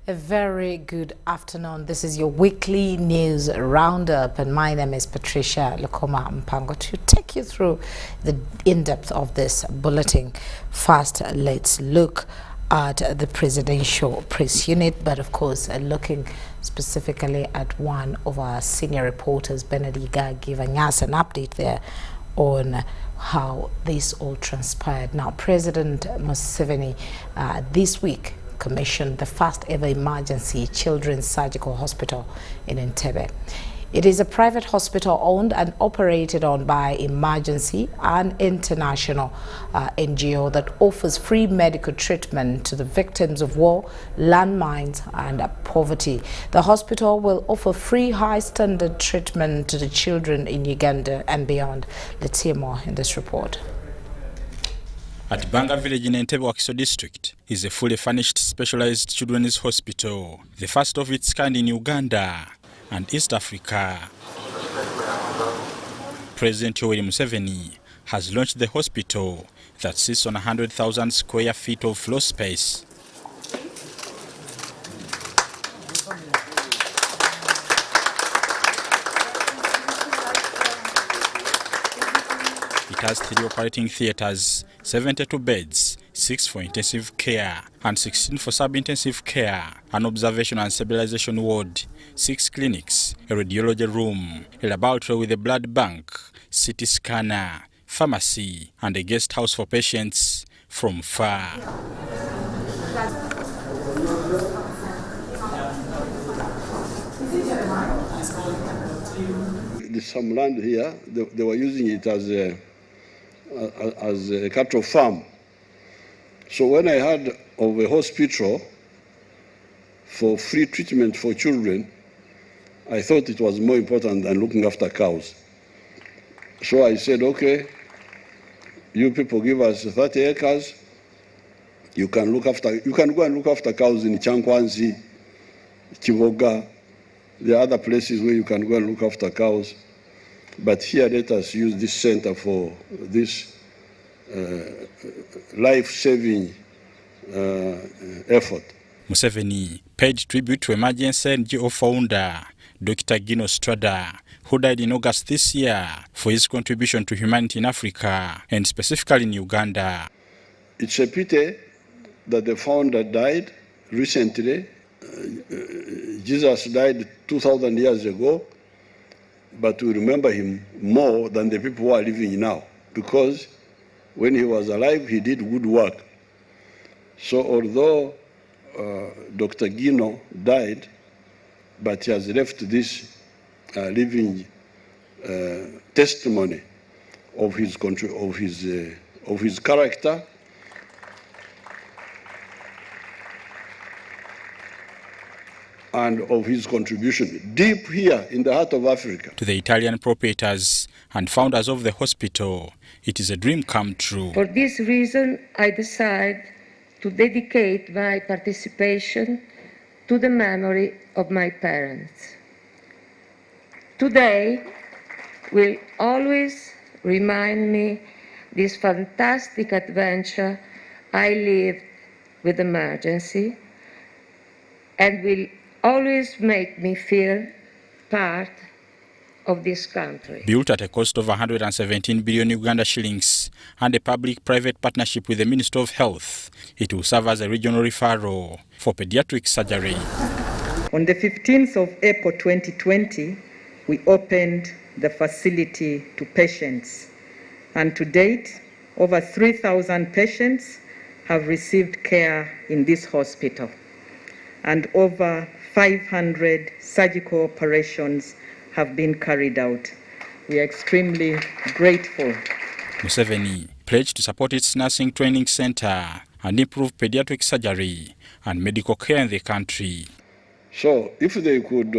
A very good afternoon. This is your weekly news roundup, and my name is Patricia Lukomwa Mpango to take you through the in-depth of this bulletin. First, let's look at the presidential press unit, but of course, looking specifically at one of our senior reporters, Benediga, giving us an update there on how this all transpired. Now, President Museveni this week commissioned the first ever emergency children's surgical hospital in Entebbe. It is a private hospital owned and operated on by Emergency, an international NGO that offers free medical treatment to the victims of war, landmines and poverty. The hospital will offer free high standard treatment to the children in Uganda and beyond. Let's hear more in this report. At Banga Village in Entebbe Wakiso district is a fully furnished specialized children's hospital, the first of its kind in Uganda and East Africa. President Yoweri Museveni has launched the hospital that sits on 100,000 square feet of floor space. It has 3 operating theaters, 72 beds, 6 for intensive care and 16 for sub-intensive care, an observation and stabilization ward, 6 clinics, a radiology room, a laboratory with a blood bank, CT scanner, pharmacy and a guest house for patients from far. There's some land here, they were using it as a cattle farm. So when I heard of a hospital for free treatment for children, I thought it was more important than looking after cows. So I said, okay, you people give us 30 acres. You can go and look after cows in Chankwanzi, Kivoga. There are other places where you can go and look after cows. But here, let us use this center for this life-saving effort. Museveni paid tribute to emergency NGO founder Dr. Gino Strada, who died in August this year, for his contribution to humanity in Africa and specifically in Uganda. It's a pity that the founder died recently. Jesus died 2,000 years ago, but we remember him more than the people who are living now, because when he was alive, he did good work. So although Dr. Gino died, but he has left this living testimony of his character and of his contribution deep here in the heart of Africa. To the Italian proprietors and founders of the hospital, it is a dream come true. For this reason, I decide to dedicate my participation to the memory of my parents. Today will always remind me this fantastic adventure I lived with emergency, and will always make me feel part of this country. Built at a cost of 117 billion Uganda shillings and a public-private partnership with the Ministry of Health, it will serve as a regional referral for pediatric surgery. On the 15th of April 2020, we opened the facility to patients, and to date, over 3,000 patients have received care in this hospital, and over 500 surgical operations have been carried out. We are extremely grateful. Museveni pledged to support its nursing training center and improve pediatric surgery and medical care in the country. So if they could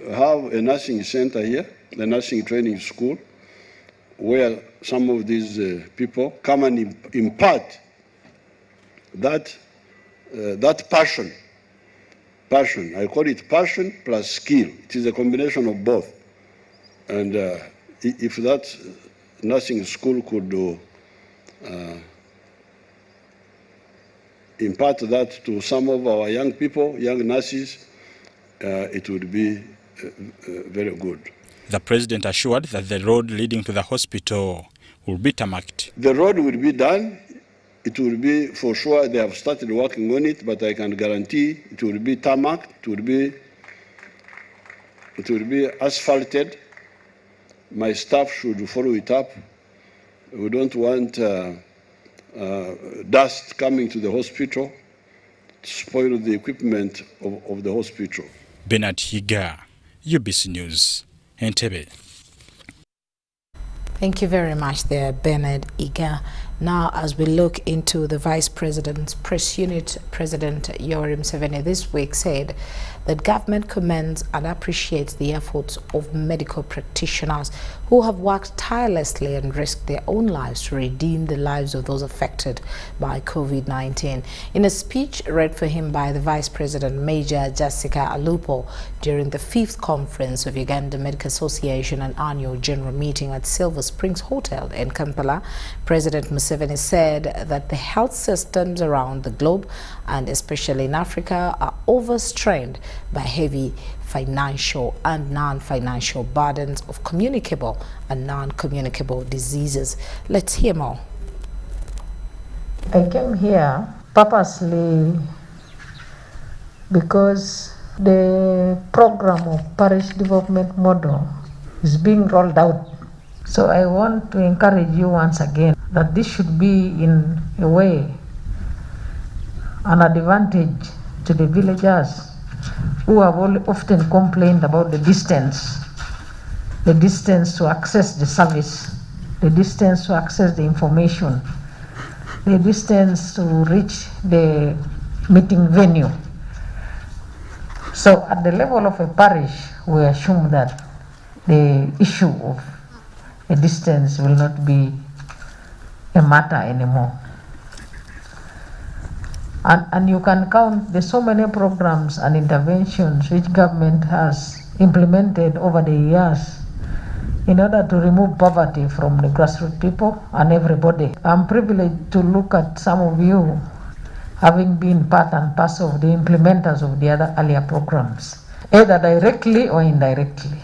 have a nursing center here, the nursing training school, where some of these people come and impart that passion, I call it passion plus skill. It is a combination of both. And if that nursing school could impart that to some of our young people, young nurses, it would be very good. The president assured that the road leading to the hospital will be tarmacked. The road will be done. It will be, for sure, they have started working on it, but I can guarantee it will be tarmacked, it will be asphalted. My staff should follow it up. We don't want dust coming to the hospital to spoil the equipment of the hospital. Bernard Higa, UBC News, Entebbe. Thank you very much there, Bernard Iga. Now, as we look into the Vice President's Press Unit, President Yoweri Museveni this week said that government commends and appreciates the efforts of medical practitioners who have worked tirelessly and risked their own lives to redeem the lives of those affected by COVID-19. In a speech read for him by the Vice President, Major Jessica Alupo, during the 5th conference of Uganda Medical Association and annual general meeting at Silver Springs Hotel in Kampala, President Museveni said that the health systems around the globe, and especially in Africa, are overstrained by heavy financial and non-financial burdens of communicable and non-communicable diseases. Let's hear more. I came here purposely because the program of parish development model is being rolled out. So I want to encourage you once again that this should be, in a way, an advantage to the villagers who have often complained about the distance to access the service, the distance to access the information, the distance to reach the meeting venue. So at the level of a parish, we assume that the issue of a distance will not be a matter anymore. And you can count, there's so many programs and interventions which government has implemented over the years in order to remove poverty from the grassroots people and everybody. I'm privileged to look at some of you having been part and parcel of the implementers of the other earlier programs, either directly or indirectly.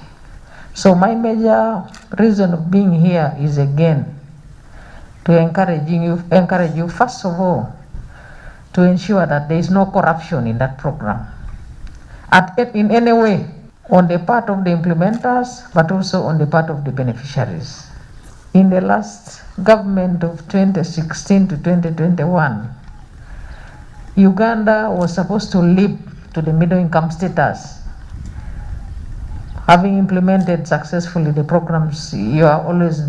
So my major reason of being here is again to encourage you first of all to ensure that there is no corruption in that program in any way, on the part of the implementers, but also on the part of the beneficiaries. In the last government of 2016 to 2021, Uganda was supposed to leap to the middle income status, having implemented successfully the programs you are always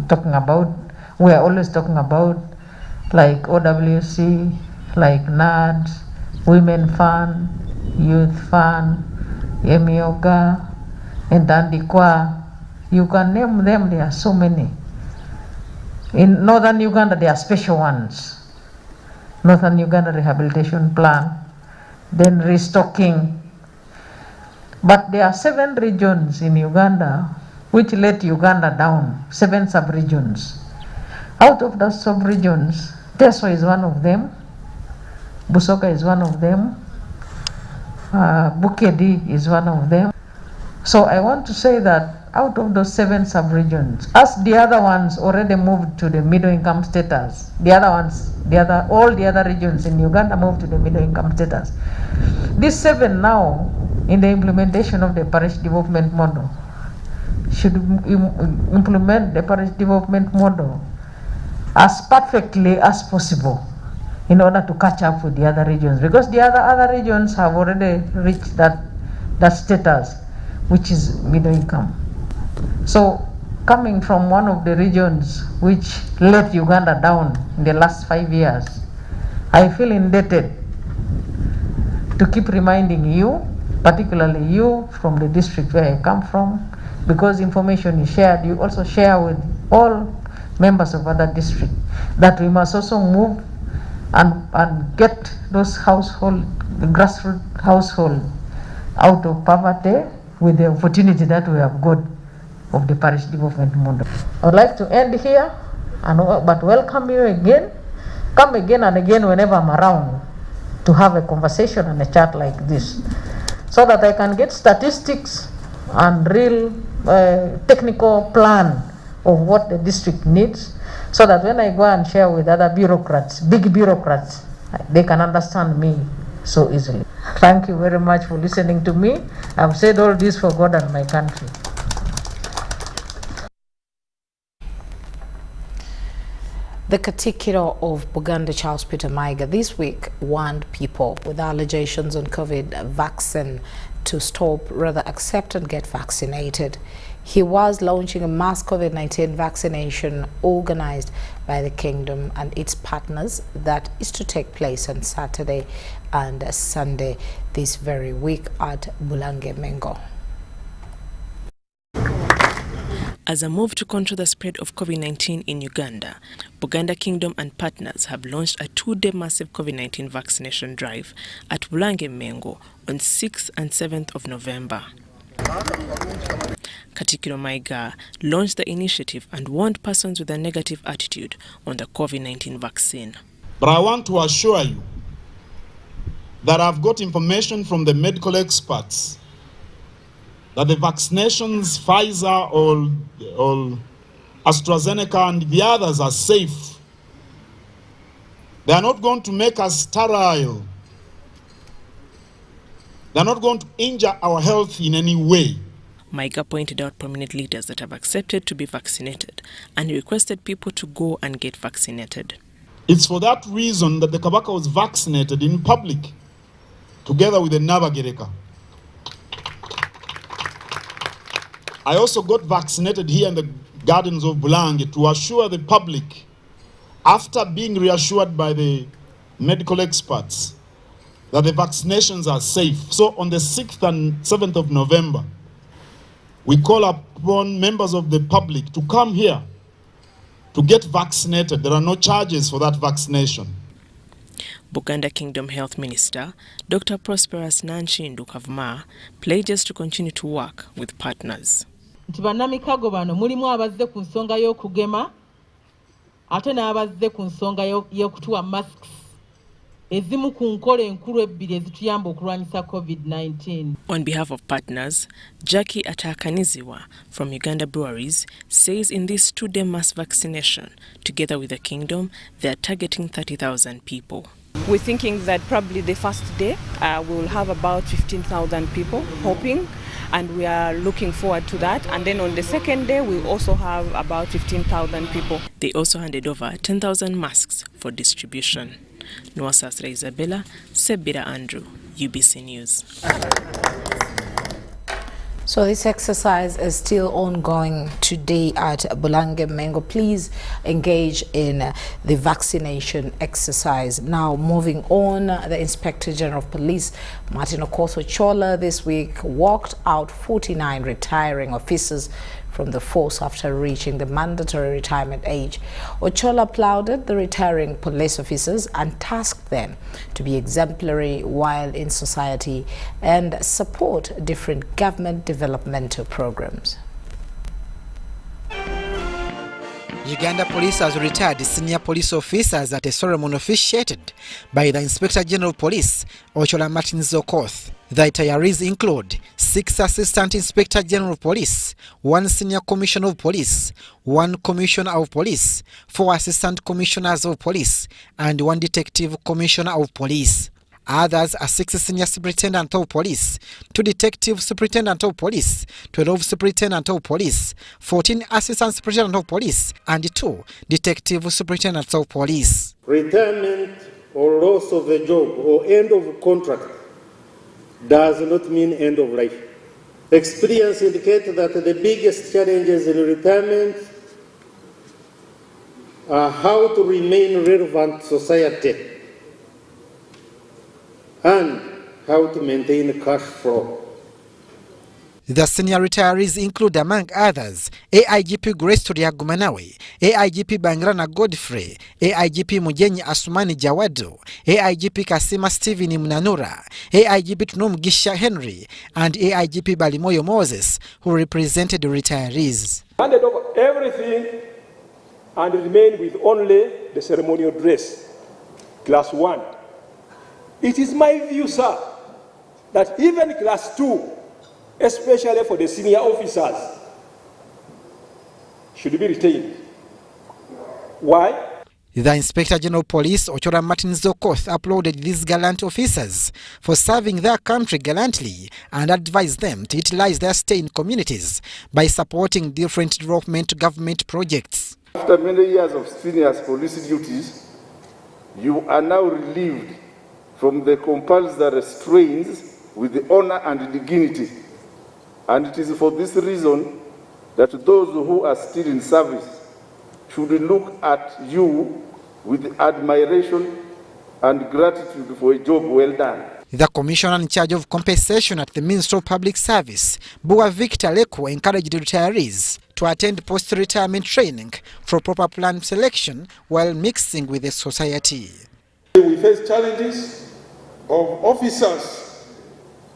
talking about. We are always talking about, like OWC, like NAD, Women Fund, Youth Fund, Emioga, and Dandikwa. You can name them, there are so many. In northern Uganda, there are special ones. Northern Uganda Rehabilitation Plan, then restocking. But there are 7 regions in Uganda which let Uganda down, 7 sub-regions. Out of those sub-regions, Teso is one of them, Busoga is one of them, Bukedi is one of them. So I want to say that out of those 7 sub-regions, as the other ones already moved to the middle income status, all the other regions in Uganda moved to the middle income status. These 7 now, in the implementation of the parish development model, should implement the parish development model as perfectly as possible in order to catch up with the other regions, because the other regions have already reached that status, which is middle income. So coming from one of the regions which let Uganda down in the last 5 years, I feel indebted to keep reminding you, particularly you from the district where I come from, because information is shared, you also share with all members of other districts, that we must also move and get those the grassroots household out of poverty with the opportunity that we have got of the parish development model. I would like to end here, but welcome you again come again and again whenever I'm around to have a conversation and a chat like this, so that I can get statistics and real technical plan of what the district needs, so that when I go and share with other bureaucrats, big bureaucrats, they can understand me so easily. Thank you very much for listening to me. I've said all this for God and my country. The Katikiro of Buganda, Charles Peter Maiga, this week warned people with allegations on COVID vaccine to stop, rather accept and get vaccinated. He was launching a mass COVID-19 vaccination organized by the Kingdom and its partners that is to take place on Saturday and Sunday this very week at Bulange Mengo. As a move to control the spread of COVID-19 in Uganda, Buganda Kingdom and partners have launched a 2-day massive COVID-19 vaccination drive at Bulange Mengo on 6th and 7th of November. Katikiro Maiga launched the initiative and warned persons with a negative attitude on the COVID-19 vaccine. But I want to assure you that I've got information from the medical experts that the vaccinations, Pfizer or AstraZeneca and the others are safe. They are not going to make us sterile. They are not going to injure our health in any way. Maiga pointed out prominent leaders that have accepted to be vaccinated and requested people to go and get vaccinated. It's for that reason that the Kabaka was vaccinated in public, together with the Nabagereka. I also got vaccinated here in the gardens of Bulange to assure the public, after being reassured by the medical experts, that the vaccinations are safe. So on the 6th and 7th of November, we call upon members of the public to come here to get vaccinated. There are no charges for that vaccination. Buganda Kingdom Health Minister Dr. Prosperous Nanchi Ndukavuma pledges to continue to work with partners. Nti bannamikago bano mulimu abazze ku nsonga y'okugema ate n'abazze ku nsonga y'okutuwa masks ezimu ku nkola enkulu ebbiri ezituyamba okulwanyisa COVID-19. On behalf of partners, Jackie Atakaniziwa from Uganda Breweries says in this 2-day mass vaccination, together with the Kingdom, they are targeting 30,000 people. We're thinking that probably the first day we will have about 15,000 people hoping, and we are looking forward to that. And then on the second day, we'll also have about 15,000 people. They also handed over 10,000 masks for distribution. Nwasasra Isabella, Sebira Andrew, UBC News. So this exercise is still ongoing today at Bulange Mengo. Please engage in the vaccination exercise. Now moving on, the Inspector General of Police, Martin Okoth-Ochola, this week walked out 49 retiring officers from the force after reaching the mandatory retirement age. Ochola applauded the retiring police officers and tasked them to be exemplary while in society and support different government developmental programs. Uganda Police has retired senior police officers at a ceremony officiated by the Inspector General of Police, Ochola Martin Okoth. The retirees include 6 Assistant Inspector General of Police, 1 Senior Commissioner of Police, 1 Commissioner of Police, 4 Assistant Commissioners of Police, and 1 Detective Commissioner of Police. Others are 6 Senior Superintendent of Police, 2 Detective Superintendent of Police, 12 Superintendent of Police, 14 Assistant Superintendent of Police, and 2 Detective Superintendents of Police. Retirement or loss of a job or end of contract does not mean end of life. Experience indicates that the biggest challenges in retirement are how to remain relevant to society and how to maintain cash flow. The senior retirees include, among others, AIGP Grace Tuliagumanawe, AIGP Bangrana Godfrey, AIGP Mujenyi Asumani Jawado, AIGP Kasima Stephen Munanura, AIGP Tunum Gisha Henry, and AIGP Balimoyo Moses, who represented the retirees. Handed over everything and remained with only the ceremonial dress. class 1. It is my view, sir, that even class 2, especially for the senior officers, should be retained. Why? The Inspector General Police, Ochola Martin Zokoth, applauded these gallant officers for serving their country gallantly and advised them to utilize their stay in communities by supporting different development government projects. After many years of strenuous police duties, you are now relieved from the compulsory restraints with the honor and dignity. And it is for this reason that those who are still in service should look at you with admiration and gratitude for a job well done. The commissioner in charge of compensation at the Ministry of Public Service, Bua Victor Leko, encouraged retirees to attend post-retirement training for proper plan selection while mixing with the society. We face challenges of officers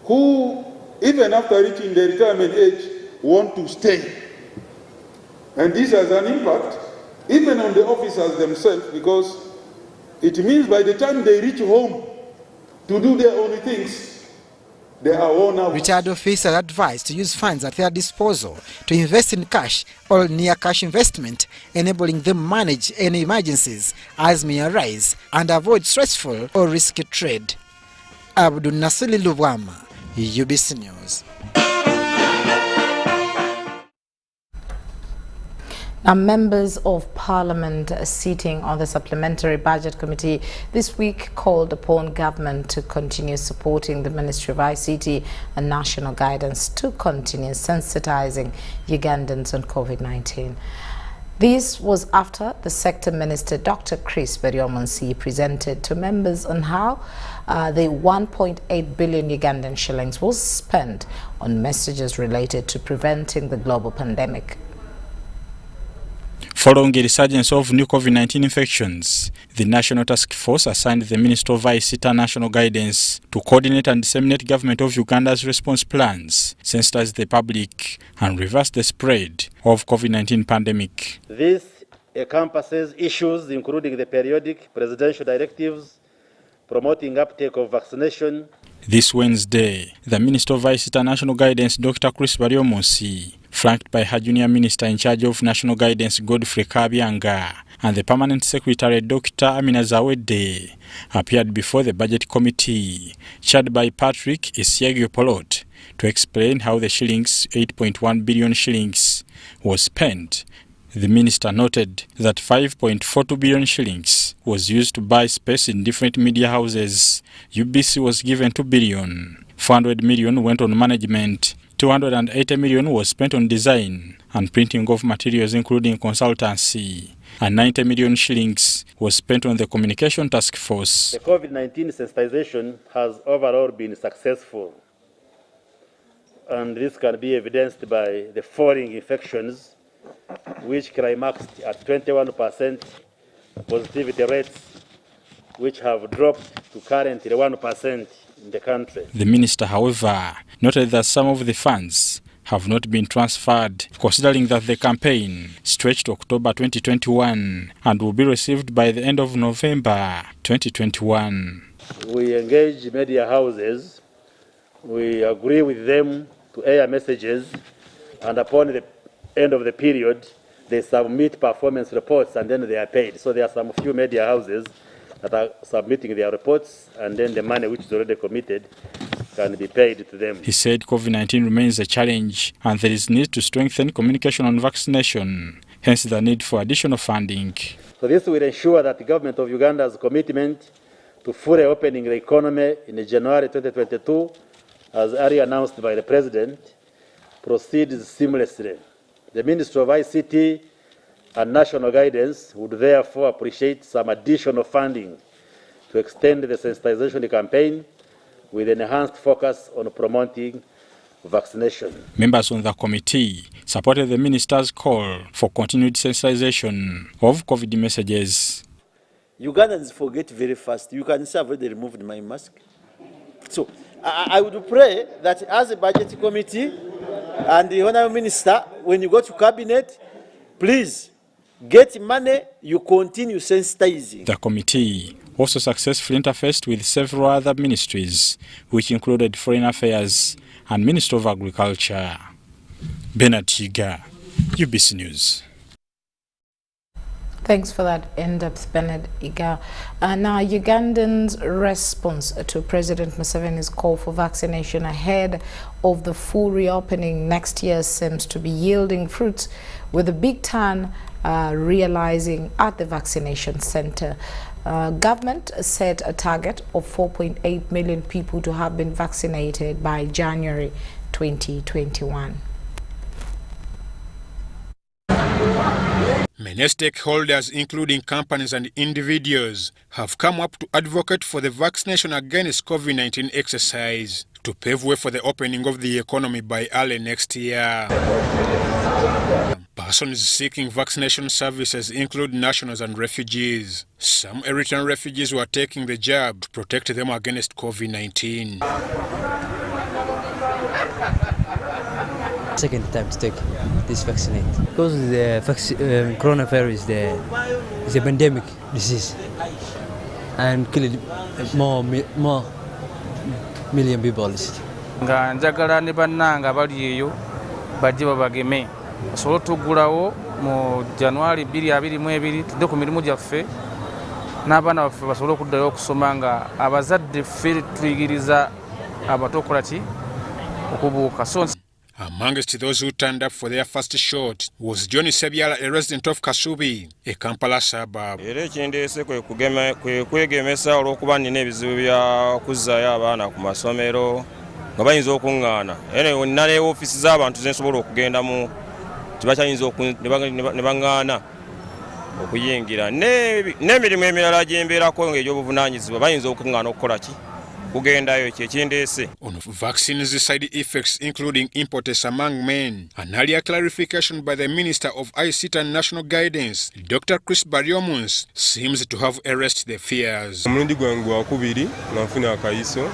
who, even after reaching the retirement age, want to stay. And this has an impact even on the officers themselves, because it means by the time they reach home to do their own things, they are worn out. Retired officers are advised to use funds at their disposal to invest in cash or near cash investment, enabling them manage any emergencies as may arise and avoid stressful or risky trade. Abdul Nasili Lubwama, UBC News. Now, members of Parliament sitting on the Supplementary Budget Committee this week called upon government to continue supporting the Ministry of ICT and national guidance to continue sensitizing Ugandans on COVID-19. This was after the Sector Minister, Dr. Chris Beryomonsi, presented to members on how the 1.8 billion Ugandan shillings was spent on messages related to preventing the global pandemic. Following a resurgence of new COVID-19 infections, the National Task Force assigned the Minister of ICT National Guidance to coordinate and disseminate Government of Uganda's response plans, sensitize the public, and reverse the spread of COVID-19 pandemic. This encompasses issues including the periodic presidential directives promoting uptake of vaccination. This Wednesday, the Minister of ICT National Guidance, Dr. Chris Beryomonsi, flanked by her junior minister in charge of national guidance, Godfrey Kabyanga, and the permanent secretary, Dr. Amina Zawede, appeared before the budget committee, chaired by Patrick Isiagio-Polot, to explain how the shillings, 8.1 billion shillings, was spent. The minister noted that 5.42 billion shillings was used to buy space in different media houses. UBC was given 2 billion. 400 million went on management. 280 million was spent on design and printing of materials including consultancy. And 90 million shillings was spent on the communication task force. The COVID-19 sensitization has overall been successful. And this can be evidenced by the falling infections, which climaxed at 21% positivity rates, which have dropped to currently 1% in the country. The minister, however, noted that some of the funds have not been transferred, considering that the campaign stretched to October 2021 and will be received by the end of November 2021. We engage media houses. We agree with them to air messages, and upon the end of the period, they submit performance reports and then they are paid. So there are some few media houses that are submitting their reports, and then the money which is already committed can be paid to them. He said COVID-19 remains a challenge and there is need to strengthen communication on vaccination, hence the need for additional funding. So this will ensure that the government of Uganda's commitment to fully opening the economy in January 2022, as earlier announced by the President, proceeds seamlessly. The Ministry of ICT and National Guidance would therefore appreciate some additional funding to extend the sensitization campaign with enhanced focus on promoting vaccination. Members on the committee supported the minister's call for continued sensitization of COVID messages. Ugandans forget very fast. You can see I've already removed my mask. So I would pray that as a budget committee and the Honourable Minister, when you go to cabinet, please get money, you continue sensitizing. The committee also successfully interfaced with several other ministries, which included Foreign Affairs and Ministry of Agriculture. Bernard Chiga, UBC News. Thanks for that in-depth, Bernard Iga. Now, Ugandans' response to President Museveni's call for vaccination ahead of the full reopening next year seems to be yielding fruits, with a big turn realizing at the vaccination center. Government set a target of 4.8 million people to have been vaccinated by January 2021. Many stakeholders, including companies and individuals, have come up to advocate for the vaccination against COVID-19 exercise to pave way for the opening of the economy by early next year. Persons seeking vaccination services include nationals and refugees. Some Eritrean refugees were taking the jab to protect them against COVID-19. Second time to take this vaccine because the coronavirus is a pandemic disease and killed more million people. Nga njagala ne bannanga bali eyo bajje babageme basobola tugulawo mu January 2022 tudde ku mirimu gyaffe n'abaana baffe basobola okuddayo okusoma nga abazadde ffe tuyigiriza abato okukola ki okubuuka. Amongst those who turned up for their first shot was Johnny Sebyala, a resident of Kasubi, a Kampala suburb. Era ekindeese kwe kwegemesa olw'okuba nina ebizibu bya kuzzaayo abaana ku masomero nga bayinza okuŋŋaana. Era nina ne ofiisi z'abantu ze nsobola okugendamu tebakyayinza ne baŋŋaana okuyingira. N'emirimu emirala gye mbeerako ng'egy'obuvunaanyizibwa bayinza okuŋŋaana okukola ki? On vaccines' side effects, including impotence among men, an earlier clarification by the Minister of ICT and National Guidance, Dr. Chris Baryomuns, seems to have erased the fears. Omulundi gwange gwakubiri nga nfuna akayiso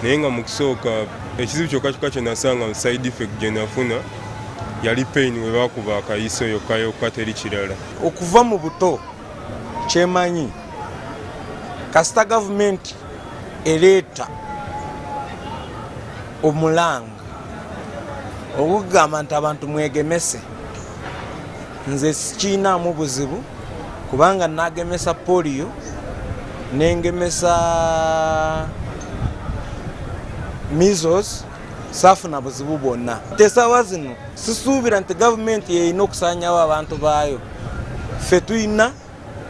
naye nga mu kusooka ekizibu kyokka kye nasanga side effect gye nafuna yali pain we baakuba akayiso yokka teri kirala. Okuva mu buto kyemanyi kasita gavumenti ereeta omulanga okugamba nti abantu mwegemese, nze sikiinaamu buzibu kubanga nagemesa polio nengemesa measles saafuna buzibu bwonna. Tesaawa zino sisuubira nti gavumenti yeyina okusaanyawo abantu baayo. Ffe tuyina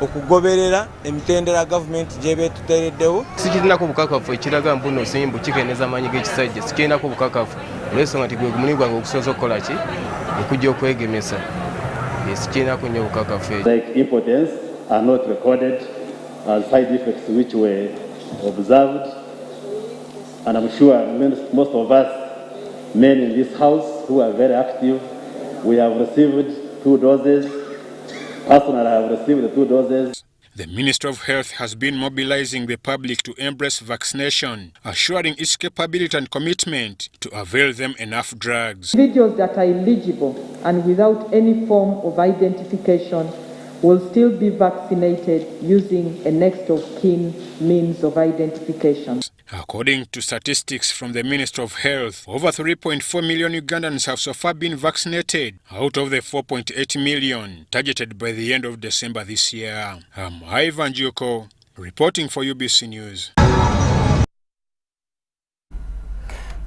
okugoberera emitendera gavumenti gyebe tuteereddewo. Sikirinako bukakafu ekiraga mbuno osimbu kikeneza amaanyi g'ekisajja, sikirinako bukakafu olw'ensonga nti gwe gumuli gwange okusobola okukola ki okujja okwegemesa. Sikirinako nnyo bukakafu ekyo. Like impotence are not recorded as side effects which were observed, and I'm sure most of us men in this house who are very active, we have received 2 doses. Personally, I have received the 2 doses. The Ministry of Health has been mobilizing the public to embrace vaccination, assuring its capability and commitment to avail them enough drugs. Individuals that are eligible and without any form of identification will still be vaccinated using a next of kin means of identification. According to statistics from the Ministry of Health, over 3.4 million Ugandans have so far been vaccinated out of the 4.8 million targeted by the end of December this year. I'm Ivan Joko, reporting for UBC News.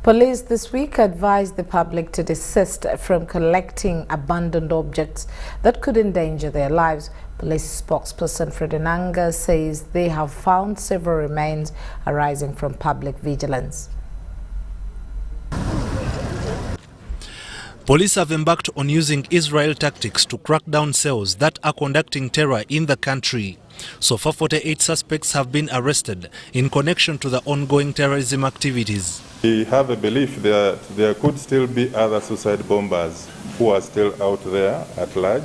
Police this week advised the public to desist from collecting abandoned objects that could endanger their lives. Police spokesperson Fred Enanga says they have found several remains arising from public vigilance. Police have embarked on using Israel tactics to crack down cells that are conducting terror in the country. So far, 48 suspects have been arrested in connection to the ongoing terrorism activities. We have a belief that there could still be other suicide bombers who are still out there at large,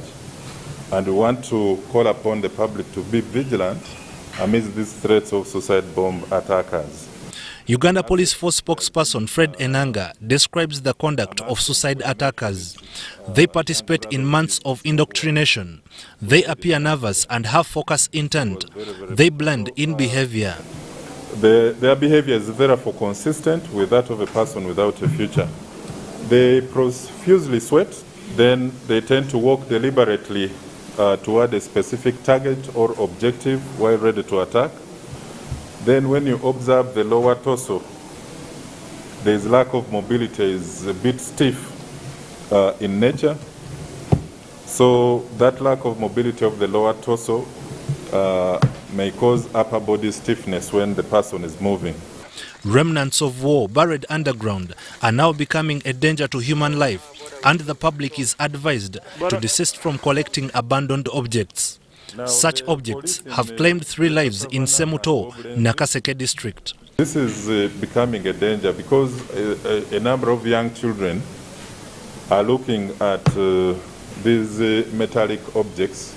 and we want to call upon the public to be vigilant amidst these threats of suicide bomb attackers. Uganda Police Force spokesperson Fred Enanga describes the conduct of suicide attackers. They participate in months of indoctrination. They appear nervous and have focused intent. They blend in behavior. Their behavior is therefore consistent with that of a person without a future. They profusely sweat, then they tend to walk deliberately toward a specific target or objective while ready to attack. Then when you observe the lower torso, there is lack of mobility, is a bit stiff in nature. So that lack of mobility of the lower torso may cause upper body stiffness when the person is moving. Remnants of war buried underground are now becoming a danger to human life, and the public is advised to desist from collecting abandoned objects. Such objects have claimed 3 lives in Semuto, Nakaseke district. This is becoming a danger because a number of young children are looking at these metallic objects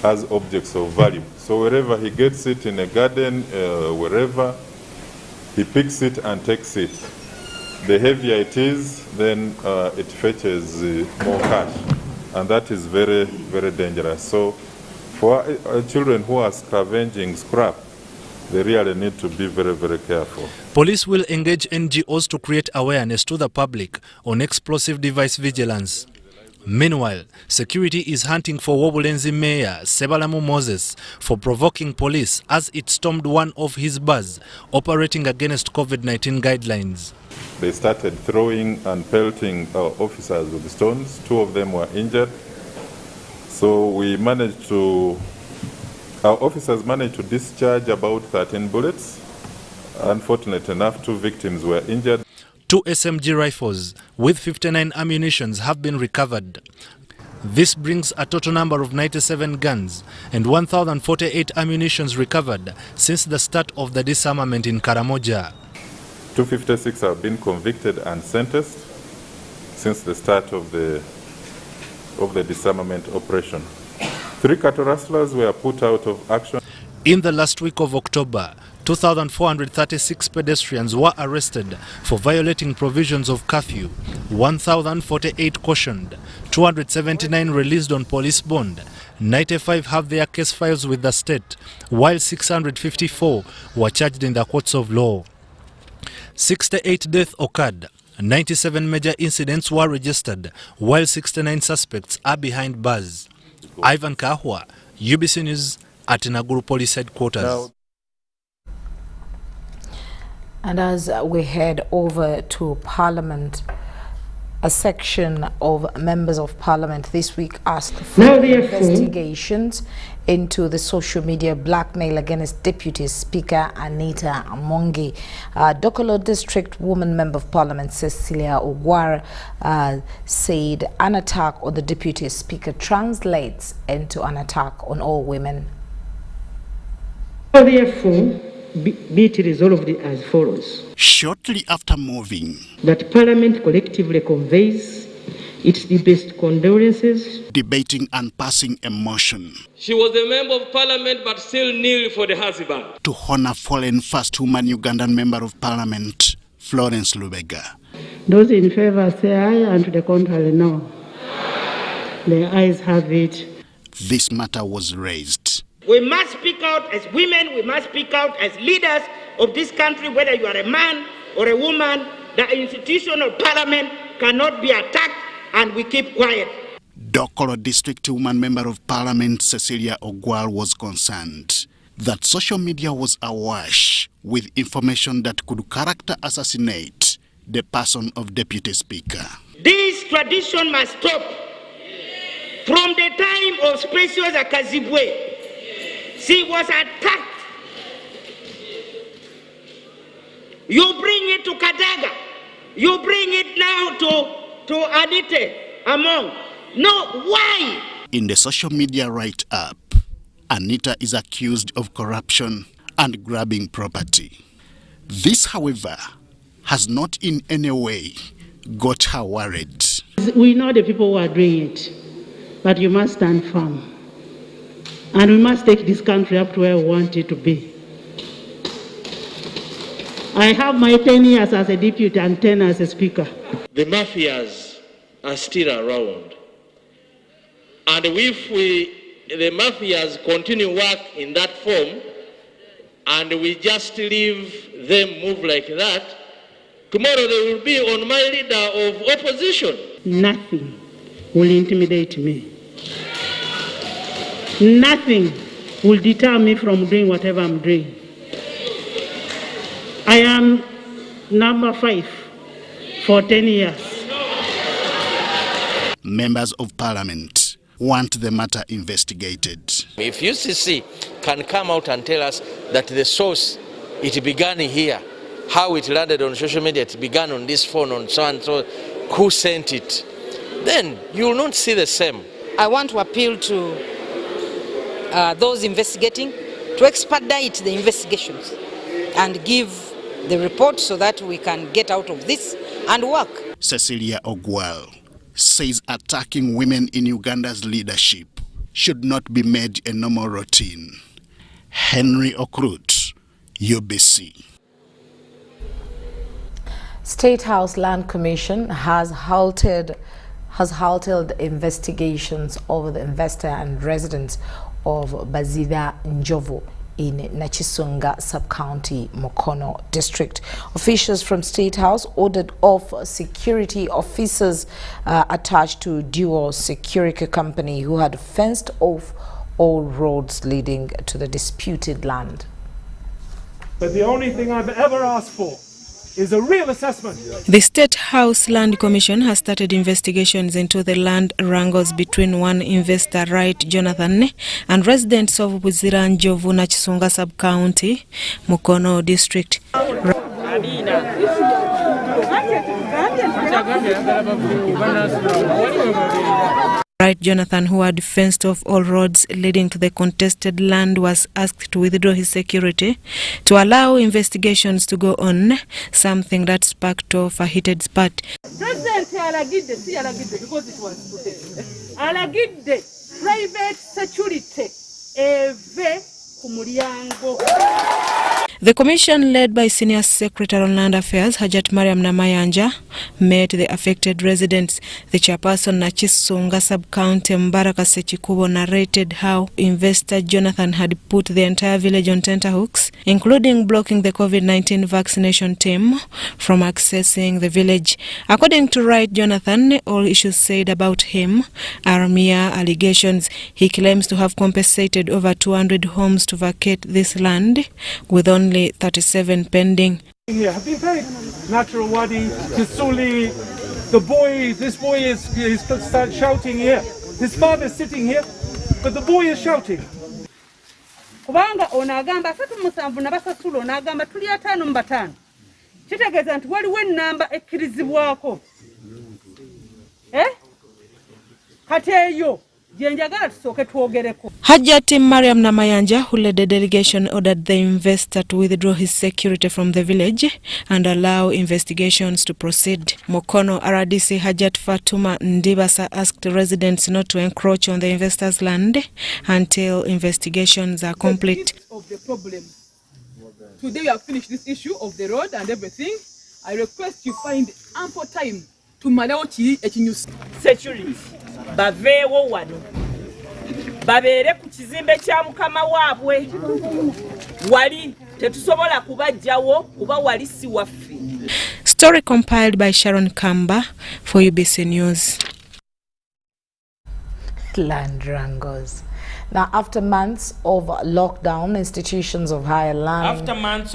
as objects of value. So wherever he gets it in a garden, wherever, he picks it and takes it. The heavier it is, then it fetches more cash. And that is very, very dangerous. So for children who are scavenging scrap, they really need to be very, very careful. Police will engage NGOs to create awareness to the public on explosive device vigilance. Meanwhile, security is hunting for Wobulenzi Mayor Sebalamu Moses for provoking police as it stormed one of his bars operating against COVID-19 guidelines. They started throwing and pelting our officers with stones. 2 of them were injured. So our officers managed to discharge about 13 bullets. Unfortunately enough, 2 victims were injured. 2 SMG rifles with 59 ammunitions have been recovered. This brings a total number of 97 guns and 1,048 ammunitions recovered since the start of the disarmament in Karamoja. 256 have been convicted and sentenced since the start of the disarmament operation. 3 cattle rustlers were put out of action. In the last week of October, 2,436 pedestrians were arrested for violating provisions of curfew, 1,048 cautioned, 279 released on police bond, 95 have their case files with the state, while 654 were charged in the courts of law. 68 deaths occurred, 97 major incidents were registered, while 69 suspects are behind bars. Ivan Kahwa, UBC News at Naguru Police Headquarters. And as we head over to Parliament, a section of members of Parliament this week asked for investigations into the social media blackmail against Deputy Speaker Anita Amongi. Dokolo District Woman Member of Parliament Cecilia Ogwara said an attack on the Deputy Speaker translates into an attack on all women. Therefore, be it resolved as follows. Shortly after moving, that Parliament collectively conveys its deepest condolences, debating and passing a motion. She was a member of Parliament but still kneeled for the husband. To honor fallen first woman Ugandan Member of Parliament, Florence Lubega. Those in favor say aye, and to the contrary, no. The ayes have it. This matter was raised. We must speak out as women, we must speak out as leaders of this country, whether you are a man or a woman. The institution of Parliament cannot be attacked, and we keep quiet. Dokolo District Woman Member of Parliament Cecilia Ogwal was concerned that social media was awash with information that could character assassinate the person of Deputy Speaker. This tradition must stop. From the time of Specious Akazibwe, she was attacked. You bring it to Kadaga. You bring it now to Anite Among. No, why? In the social media write-up, Anita is accused of corruption and grabbing property. This, however, has not in any way got her worried. We know the people who are doing it, but you must stand firm. And we must take this country up to where we want it to be. I have my 10 years as a deputy and 10 as a speaker. The mafias are still around. And if the mafias continue work in that form, and we just leave them move like that, tomorrow they will be on my leader of opposition. Nothing will intimidate me. Nothing will deter me from doing whatever I'm doing. I am number 5 for 10 years. Members of Parliament want the matter investigated. If UCC can come out and tell us that the source, it began here, how it landed on social media, it began on this phone, on so and so, who sent it, then you will not see the same. I want to appeal to those investigating to expedite the investigations and give the report so that we can get out of this and work. Cecilia Ogwal says attacking women in Uganda's leadership should not be made a normal routine. Henry Okrut, UBC. State House Land Commission has halted investigations over the investor and residents of Bazida Njovu in Nachisunga Sub-County, Mukono District. Officials from State House ordered off security officers attached to Duo Security Company who had fenced off all roads leading to the disputed land. But the only thing I've ever asked for is a real assessment. The State House Land Commission has started investigations into the land wrangles between one investor, Right Jonathan, and residents of Buzira Njovu Nachisunga Sub-County, Mukono District. Right Jonathan, who had fenced off all roads leading to the contested land, was asked to withdraw his security to allow investigations to go on, something that sparked off a heated spat. President alagidde because it was protected. Alagidde private security eve ku mulyango. The commission, led by Senior Secretary on Land Affairs, Hajat Mariam Namayanja, met the affected residents. The chairperson Nachisunga Sub-County Mbaraka Sechikubo narrated how investor Jonathan had put the entire village on tenterhooks, including blocking the COVID-19 vaccination team from accessing the village. According to Right Jonathan, all issues said about him are mere allegations. He claims to have compensated over 200 homes to vacate this land, with only 37 pending. Here have been paid. Natural Wadi, Kisuli, the boy, this boy is start shouting here. His father is sitting here, but the boy is shouting. Kubanga onagamba fatu musanvu nabasasula onagamba tuli 5 mu 5. Kitegeeza nti waliwo ennamba ekkirizibwako. Kati eyo Hajat Mariam Namayanja, who led the delegation, ordered the investor to withdraw his security from the village and allow investigations to proceed. Mukono RDC Hajat Fatuma Ndibasa asked residents not to encroach on the investor's land until investigations are complete. Of the problem. Today we have finished this issue of the road and everything. I request you find ample time to manage security. Baveewo wano babeere ku kizimbe kya mukama waabwe wali tetusobola kubajjawo kuba wali si waffe. Story compiled by Sharon Kamba for UBC News. Land wrangles. Now, after months of lockdown, institutions of higher learning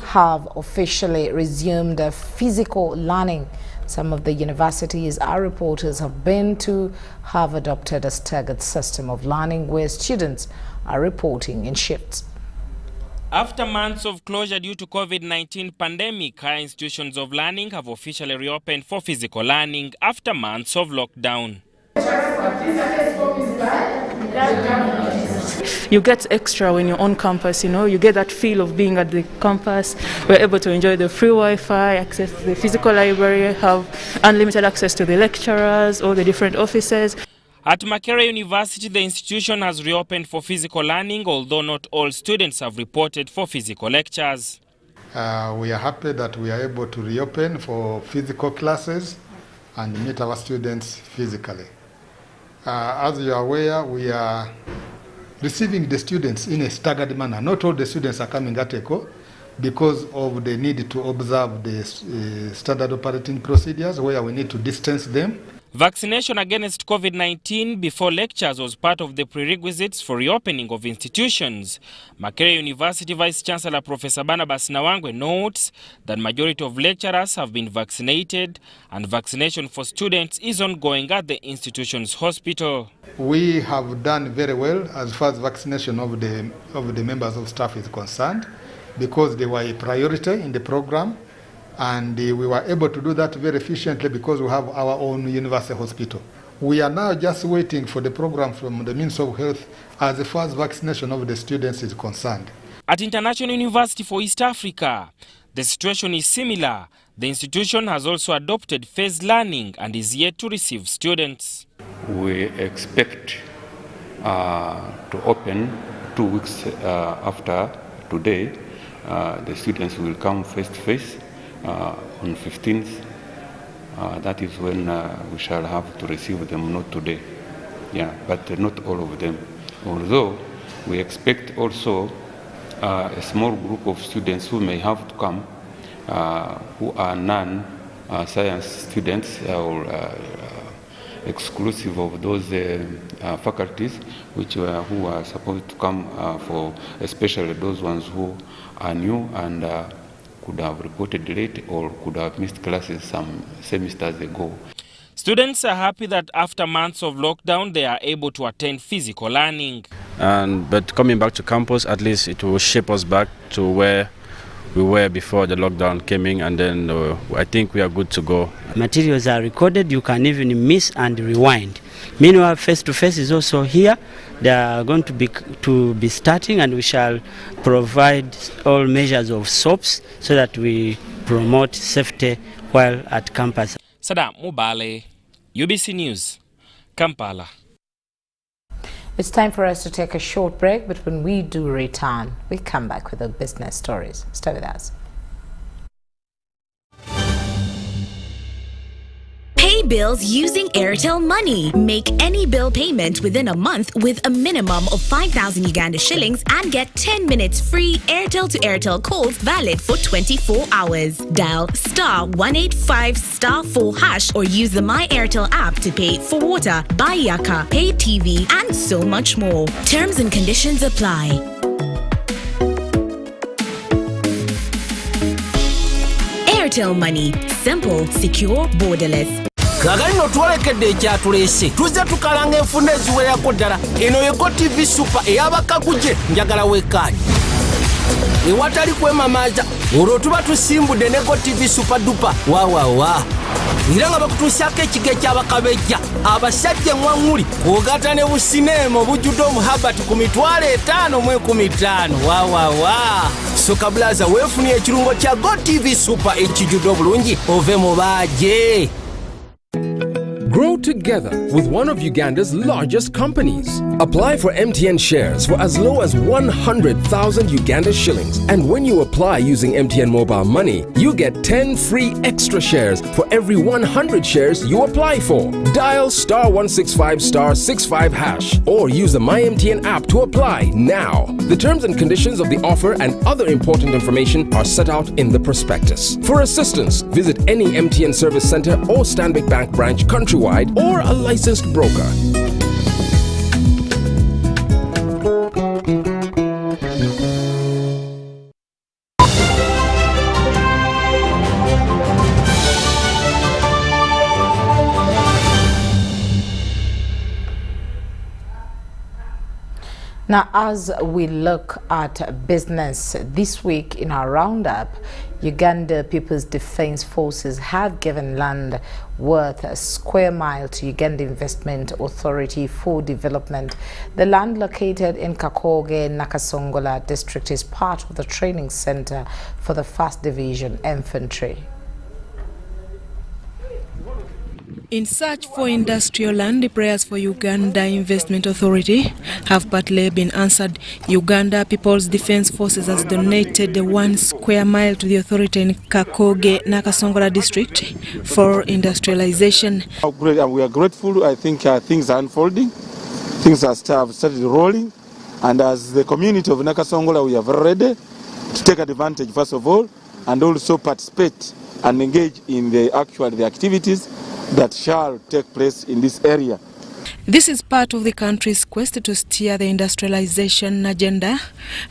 have officially resumed physical learning. Some of the universities our reporters have been to have adopted a staggered system of learning where students are reporting in shifts. After months of closure due to COVID-19 pandemic, higher institutions of learning have officially reopened for physical learning after months of lockdown. You get extra when you're on campus, you know, you get that feel of being at the campus. We're able to enjoy the free Wi-Fi, access to the physical library, have unlimited access to the lecturers, all the different offices. At Makerere University, the institution has reopened for physical learning, although not all students have reported for physical lectures. We are happy that we are able to reopen for physical classes and meet our students physically. As you are aware, we are receiving the students in a staggered manner. Not all the students are coming at a go because of the need to observe the standard operating procedures where we need to distance them. Vaccination against COVID-19 before lectures was part of the prerequisites for reopening of institutions. Makerere University Vice Chancellor Professor Barnabas Nawangwe notes that majority of lecturers have been vaccinated and vaccination for students is ongoing at the institution's hospital. We have done very well as far as vaccination of the members of staff is concerned because they were a priority in the program. And we were able to do that very efficiently because we have our own university hospital. We are now just waiting for the program from the Ministry of Health as far as vaccination of the students is concerned. At International University for East Africa, the situation is similar. The institution has also adopted phased learning and is yet to receive students. We expect to open 2 weeks after today. The students will come face to face. On 15th, that is when we shall have to receive them, not today. Yeah, but not all of them. Although we expect also a small group of students who may have to come, who are non-science students or exclusive of those faculties who are supposed to come for, especially those ones who are new and could have reported late or could have missed classes some semesters ago. Students are happy that after months of lockdown, they are able to attend physical learning. But coming back to campus, at least it will shape us back to where we were before the lockdown came in, and then I think we are good to go. Materials are recorded, you can even miss and rewind. Meanwhile, face-to-face is also here. They are going to be starting, and we shall provide all measures of soaps so that we promote safety while at campus. Sadam Mubale, UBC News, Kampala. It's time for us to take a short break, but when we do return, we come back with the business stories. Stay with us. Pay bills using Airtel Money. Make any bill payment within a month with a minimum of 5,000 Uganda shillings and get 10 minutes free Airtel to Airtel calls valid for 24 hours. Dial *185*4# or use the My Airtel app to pay for water, buy yaka, pay TV, and so much more. Terms and conditions apply. Airtel Money. Simple, secure, borderless. Kagalino twalekedde ekyatulese tuzze tukalanga enfunda eziwerako ddala eno yego TV Super eyabakaguje njagala wekaani ewatali kwemamaza olwo tuba tusimbudde ne Go TV Super Duper wawawa era nga bakutuusyako ekiga ekyabakabejja abasajja eŋŋwaŋŋuli kwogata ne busineema obujjudde omuhabati ku $5,015 wawawa soka bulaza weefunye ekirungo kya Go TV Super ekijjudde obulungi ove mu baaje. Grow together with one of Uganda's largest companies. Apply for MTN shares for as low as 100,000 Uganda shillings. And when you apply using MTN Mobile Money, you get 10 free extra shares for every 100 shares you apply for. Dial *165*65# or use the MyMTN app to apply now. The terms and conditions of the offer and other important information are set out in the prospectus. For assistance, visit any MTN service center or Stanbic Bank branch countrywide or a licensed broker. Now, as we look at business this week in our roundup, Uganda People's Defense Forces have given land worth a square mile to Uganda Investment Authority for development. The land located in Kakoge, Nakasongola district is part of the training center for the 1st Division Infantry. In search for industrial land, the prayers for Uganda Investment Authority have partly been answered. Uganda People's Defence Forces has donated the 1 square mile to the authority in Kakoge, Nakasongola district for industrialization. We are grateful. I think things are unfolding. Things have started rolling. And as the community of Nakasongola, we are very ready to take advantage, first of all, and also participate and engage in the activities that shall take place in this area. This is part of the country's quest to steer the industrialization agenda.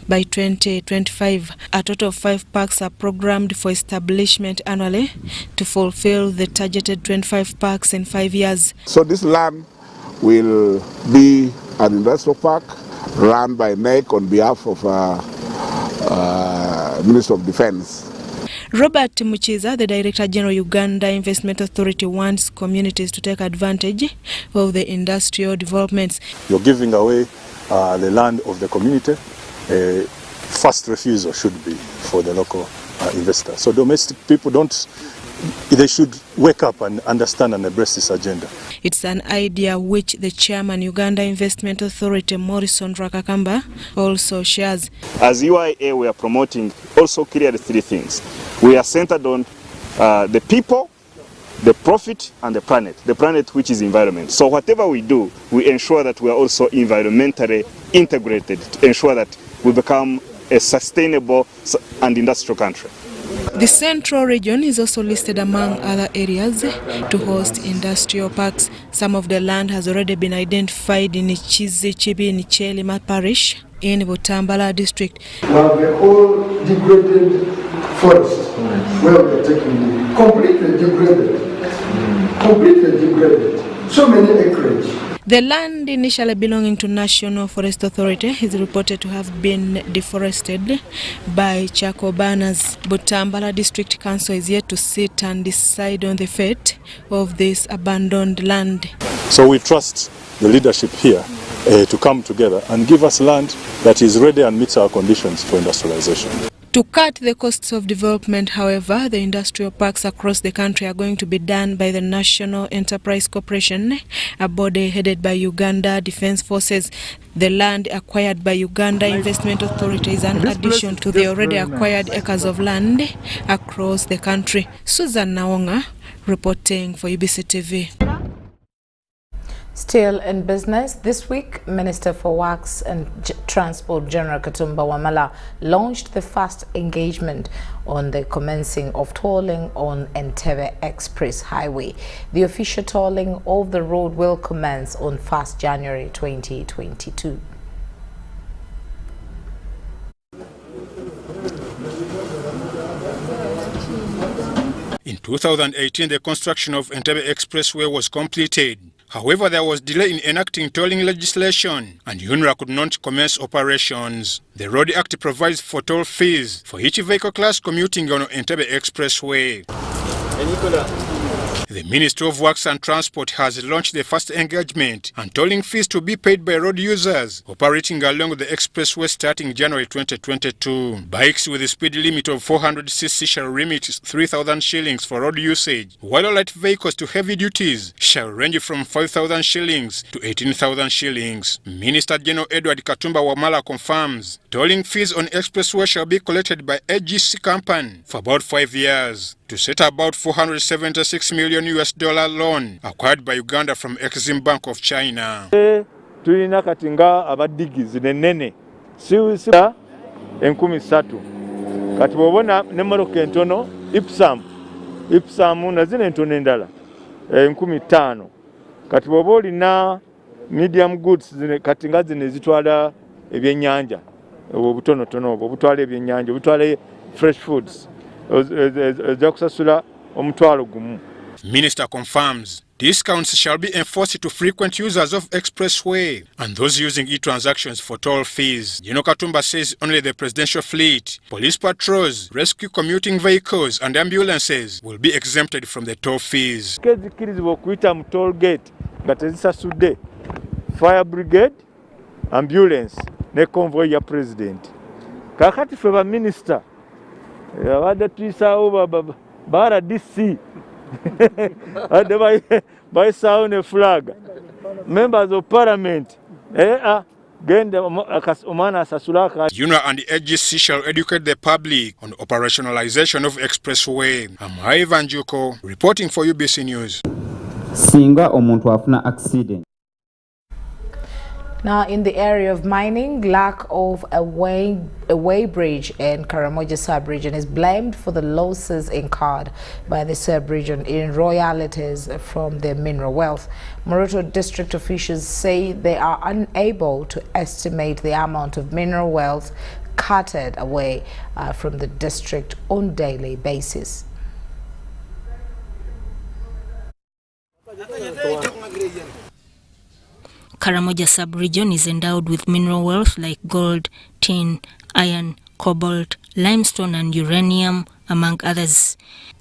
By 2025, a total of 5 parks are programmed for establishment annually to fulfill the targeted 25 parks in 5 years. So this land will be an industrial park run by NEC on behalf of Minister of Defense. Robert Muchiza, the Director General Uganda Investment Authority, wants communities to take advantage of the industrial developments. You're giving away the land of the community. First refusal should be for the local investors. So domestic people they should wake up and understand and embrace this agenda. It's an idea which the chairman Uganda Investment Authority, Morrison Rakakamba, also shares. As UIA, we are promoting also clearly 3 things. We are centered on the people, the profit, and the planet which is environment. So whatever we do, we ensure that we are also environmentally integrated to ensure that we become a sustainable and industrial country. The central region is also listed among other areas to host industrial parks. Some of the land has already been identified in Chizi, Chibi, Nichelima parish in Butambala district. We have the whole degraded forest where we are taking completely degraded. So many acreage. The land initially belonging to National Forest Authority is reported to have been deforested by charcoal burners. Butambala District Council is yet to sit and decide on the fate of this abandoned land. So we trust the leadership here to come together and give us land that is ready and meets our conditions for industrialization. To cut the costs of development, however, the industrial parks across the country are going to be done by the National Enterprise Corporation, a body headed by Uganda Defence Forces. The land acquired by Uganda Investment Authority is an addition to the already acquired acres of land across the country. Susan Naonga reporting for UBC TV. Still in business, this week, Minister for Works and Transport General Katumba Wamala launched the first engagement on the commencing of tolling on Entebbe Express Highway. The official tolling of the road will commence on 1st January 2022. In 2018, the construction of Entebbe Expressway was completed. However, there was delay in enacting tolling legislation, and UNRA could not commence operations. The Road Act provides for toll fees for each vehicle class commuting on Entebbe Expressway. The Ministry of Works and Transport has launched the first engagement and tolling fees to be paid by road users operating along the expressway starting January 2022. Bikes with a speed limit of 400cc shall remit 3,000 shillings for road usage, while light vehicles to heavy duties shall range from 5,000 shillings to 18,000 shillings. Minister General Edward Katumba Wamala confirms tolling fees on expressway shall be collected by AGC company for about 5 years to set about $476 million loan acquired by Uganda from Exim Bank of China. Tulina katinga abadigizi nenene siwisa 13 kati bobona ne Morocco entono ipsam na zine entono endala 15 kati boboli na medium goods zine katinga zine zitwala ebyenyanja obutono obutwala ebyenyanja obutwala fresh foods. Minister confirms discounts shall be enforced to frequent users of expressway and those using e-transactions for toll fees. General Katumba says only the presidential fleet, police patrols, rescue commuting vehicles and ambulances will be exempted from the toll fees. Toll gate, fire brigade, ambulance, ne convoy ya president. Kakati feva minister. Yawada tuisa over bara DC by sound a flag. Members of Parliament, UNA and the AGC shall educate the public on operationalization of Expressway. I'm Ivan Juko, reporting for UBC News. Singa omuntu afuna accident. Now, in the area of mining, lack of a weighbridge in Karamoja sub-region is blamed for the losses incurred by the sub-region in royalties from their mineral wealth. Moroto district officials say they are unable to estimate the amount of mineral wealth carted away from the district on a daily basis. Karamoja sub-region is endowed with mineral wealth like gold, tin, iron, cobalt, limestone and uranium, among others.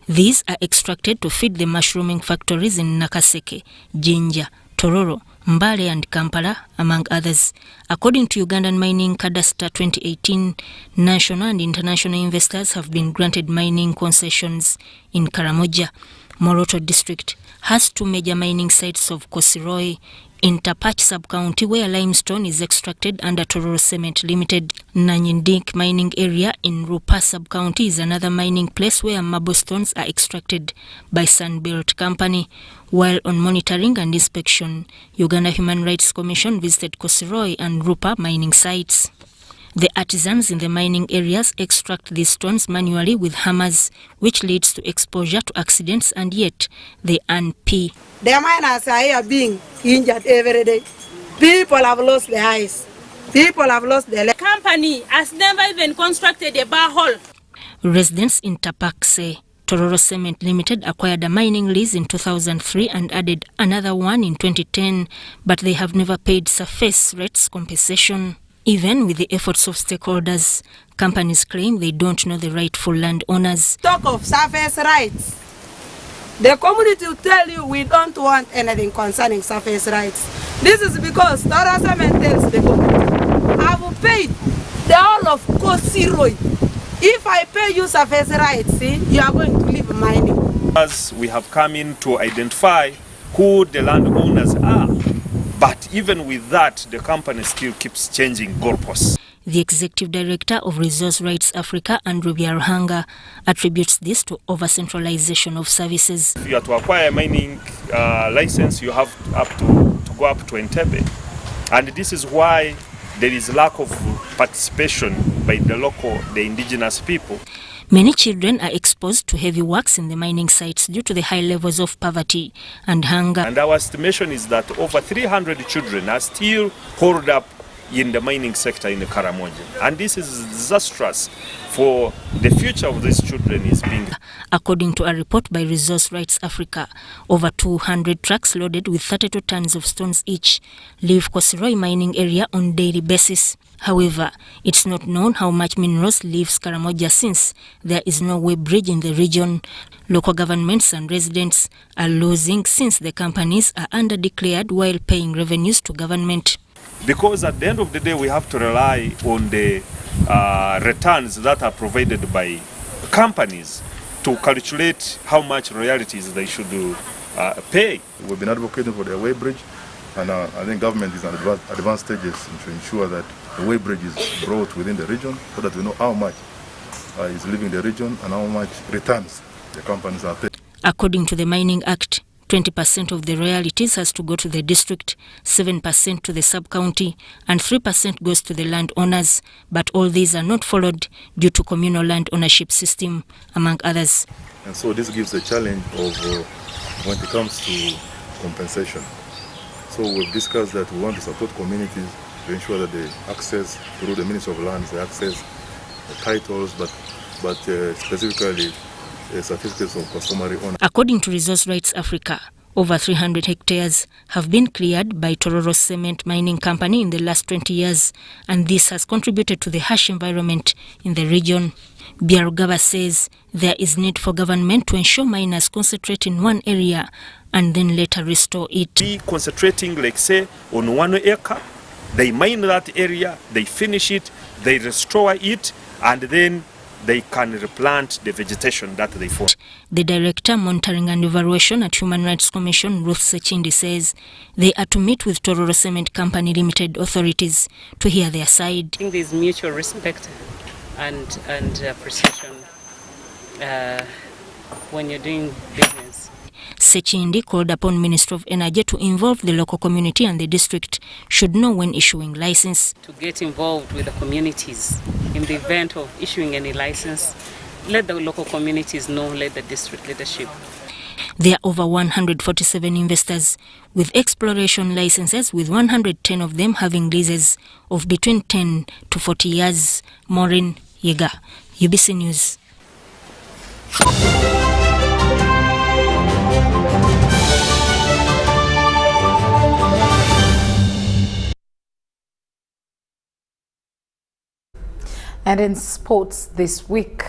These are extracted to feed the mushrooming factories in Nakaseke, Jinja, Tororo, Mbale and Kampala, among others. According to Ugandan Mining Cadastre 2018, national and international investors have been granted mining concessions in Karamoja. Moroto district has two major mining sites of Kosiroi in Tapach sub-county, where limestone is extracted under Tororo Cement Limited. Nanyindik mining area in Rupa sub-county is another mining place where marble stones are extracted by Sunbelt Company. While on monitoring and inspection, Uganda Human Rights Commission visited Kosiroi and Rupa mining sites. The artisans in the mining areas extract these stones manually with hammers, which leads to exposure to accidents, and yet they earn P. The miners are here being injured every day. People have lost their eyes. People have lost their legs. The company has never even constructed a borehole. Residents in Tapak say Tororo Cement Limited acquired a mining lease in 2003 and added another one in 2010, but they have never paid surface rates compensation. Even with the efforts of stakeholders, companies claim they don't know the rightful landowners. Talk of surface rights. The community will tell you we don't want anything concerning surface rights. This is because Tororo Cement tells the community, I've paid the whole of Kosiroi. If I pay you surface rights, you are going to leave mining. As we have come in to identify who the landowners are. But even with that, the company still keeps changing goalposts. The executive director of Resource Rights Africa, Andrew Byarhanga, attributes this to over-centralization of services. If you are to acquire a mining license, you have to go up to Entebbe. And this is why there is lack of participation by the indigenous people. Many children are exposed to heavy works in the mining sites due to the high levels of poverty and hunger. And our estimation is that over 300 children are still holed up in the mining sector in the Karamoja. And this is disastrous for the future of these children is being. According to a report by Resource Rights Africa, over 200 trucks loaded with 32 tons of stones each leave Kosiroi mining area on daily basis. However, it's not known how much minerals leaves Karamoja since there is no weighbridge in the region. Local governments and residents are losing since the companies are underdeclared while paying revenues to government. Because at the end of the day, we have to rely on the returns that are provided by companies to calculate how much royalties they should pay. We've been advocating for the weighbridge, and I think government is at advanced stages to ensure that the weighbridge is brought within the region so that we know how much is leaving the region and how much returns the companies are paying. According to the Mining Act, 20% of the royalties has to go to the district, 7% to the sub-county, and 3% goes to the landowners. But all these are not followed due to communal land ownership system, among others. And so this gives a challenge of when it comes to compensation. So we've discussed that we want to support communities to ensure that they access through the Ministry of Lands, they access the titles, but specifically certificates of customary ownership. According to Resource Rights Africa, over 300 hectares have been cleared by Tororo Cement Mining Company in the last 20 years, and this has contributed to the harsh environment in the region. Byarugaba says there is need for government to ensure miners concentrate in one area and then later restore it. Be concentrating, like say, on 1 acre, they mine that area, they finish it, they restore it, and then they can replant the vegetation that they form. The Director, Monitoring and Evaluation at Human Rights Commission, Ruth Sechindi, says they are to meet with Tororo Cement Company Limited authorities to hear their side. I think there's mutual respect and appreciation when you're doing business. Sechindi called upon Minister of Energy to involve the local community, and the district should know when issuing license. To get involved with the communities in the event of issuing any license, let the local communities know, let the district leadership. There are over 147 investors with exploration licenses, with 110 of them having leases of between 10 to 40 years. Maureen Yega, UBC News. And in sports this week,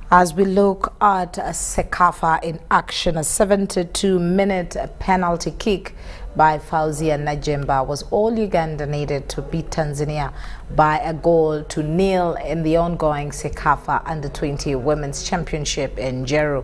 as we look at Sekafa in action, a 72-minute penalty kick by Fauzia Najemba was all Uganda needed to beat Tanzania by a goal to nil in the ongoing Sekafa Under-20 Women's Championship in Jeru.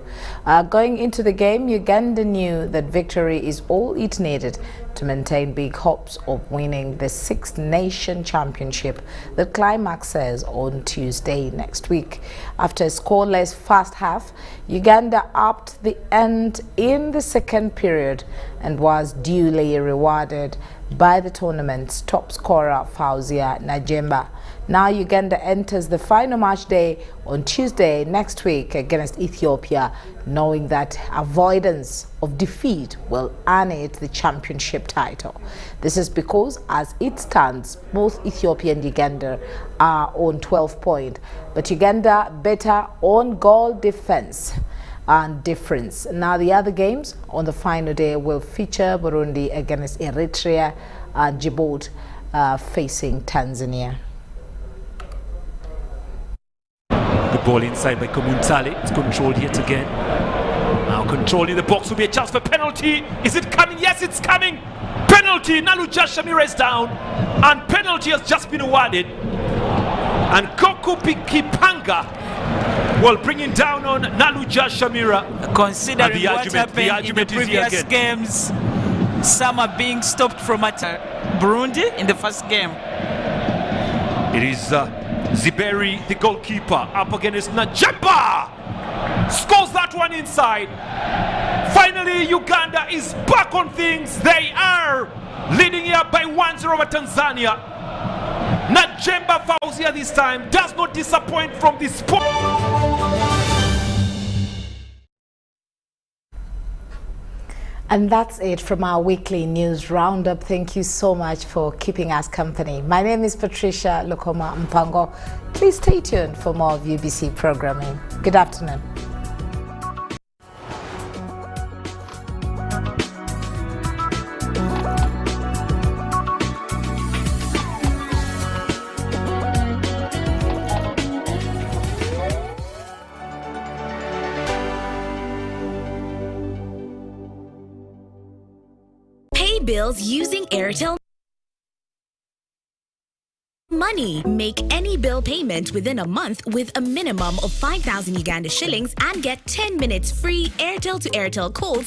Going into the game, Uganda knew that victory is all it needed to maintain big hopes of winning the Six Nation Championship that climaxes on Tuesday next week. After a scoreless first half, Uganda upped the ante in the second period and was duly rewarded by the tournament's top scorer, Fauzia Najemba. Now Uganda enters the final match day on Tuesday next week against Ethiopia, knowing that avoidance of defeat will earn it the championship title. This is because, as it stands, both Ethiopia and Uganda are on 12 points, but Uganda better on goal defense and difference. Now the other games on the final day will feature Burundi against Eritrea and Djibouti facing Tanzania. Good ball inside by Komuntale. It's controlled yet again. Now controlling the box will be a chance for penalty. Is it coming? Yes, it's coming. Penalty. Naluja Shamira is down, and penalty has just been awarded. And Koku Pikipanga will bring it down on Naluja Shamira. Considering what happened in the previous games, some are being stopped from Burundi in the first game. It is Ziberi, the goalkeeper, up against Najemba. Scores that one inside. Finally, Uganda is back on things. They are leading here by 1-0 over Tanzania. Najemba Fauzia this time does not disappoint from this spot. And that's it from our weekly news roundup. Thank you so much for keeping us company. My name is Patricia Lukomwa Mpango. Please stay tuned for more of UBC programming. Good afternoon. Bills using Airtel Money. Make any bill payment within a month with a minimum of 5,000 Uganda shillings and get 10 minutes free Airtel to Airtel calls